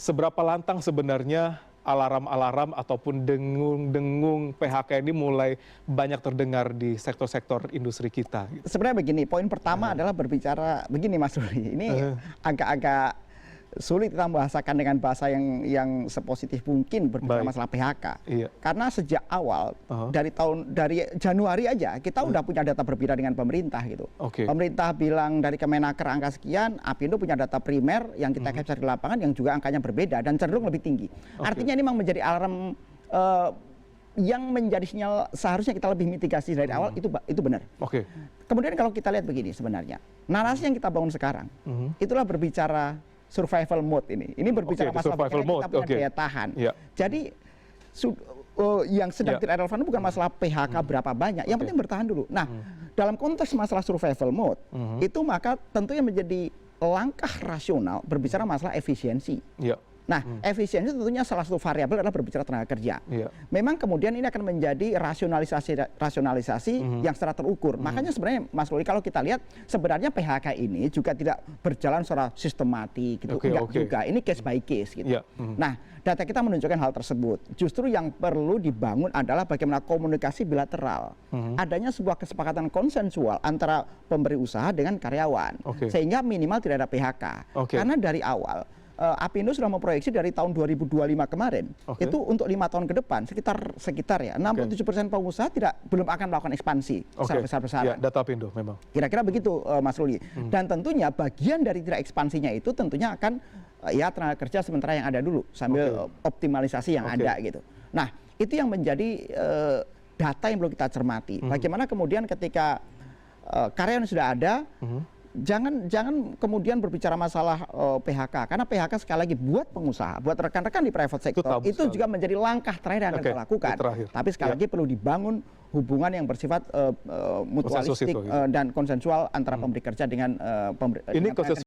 seberapa lantang sebenarnya alarm-alarm ataupun dengung-dengung PHK ini mulai banyak terdengar di sektor-sektor industri kita? Sebenarnya begini, poin pertama adalah berbicara begini Mas Ruli, ini agak-agak sulit kita membahasakan dengan bahasa yang sepositif mungkin berbicara masalah PHK. Iya. Karena sejak awal dari Januari aja kita udah punya data berbeda dengan pemerintah gitu. Pemerintah bilang dari Kemenaker angka sekian, Apindo punya data primer yang kita capture di lapangan yang juga angkanya berbeda dan cenderung lebih tinggi. Artinya ini memang menjadi alarm yang menjadi sinyal seharusnya kita lebih mitigasi dari awal, itu benar. Kemudian kalau kita lihat begini sebenarnya, narasi yang kita bangun sekarang itulah berbicara survival mode ini. Ini berbicara masalah bagaimana kita punya daya tahan. Jadi yang sedang tidak relevan bukan masalah PHK berapa banyak, yang penting bertahan dulu. Nah, dalam konteks masalah survival mode, itu maka tentunya menjadi langkah rasional berbicara masalah efisiensi. Nah, efisiensi tentunya salah satu variabel adalah berbicara tenaga kerja. Memang kemudian ini akan menjadi rasionalisasi yang secara terukur. Makanya sebenarnya Mas Ruli, kalau kita lihat sebenarnya PHK ini juga tidak berjalan secara sistematik gitu. Enggak juga. Ini case by case gitu. Nah, data kita menunjukkan hal tersebut. Justru yang perlu dibangun adalah bagaimana komunikasi bilateral. Adanya sebuah kesepakatan konsensual antara pemberi usaha dengan karyawan. Sehingga minimal tidak ada PHK. Karena dari awal Apindo sudah memproyeksi dari tahun 2025 kemarin itu untuk 5 tahun ke depan sekitar ya 67% pengusaha belum akan melakukan ekspansi secara besar-besaran. Data Apindo memang. Kira-kira begitu Mas Ruli. Dan tentunya bagian dari tidak ekspansinya itu tentunya akan ya tenaga kerja sementara yang ada dulu sambil optimalisasi yang ada gitu. Nah, itu yang menjadi data yang perlu kita cermati. Bagaimana kemudian ketika karyawan sudah ada, jangan kemudian berbicara masalah PHK, karena PHK sekali lagi buat pengusaha, buat rekan-rekan di private sector itu juga menjadi langkah terakhir yang akan kita lakukan. Tapi sekali lagi perlu dibangun hubungan yang bersifat mutualistik dan konsensual antara pemberi kerja dengan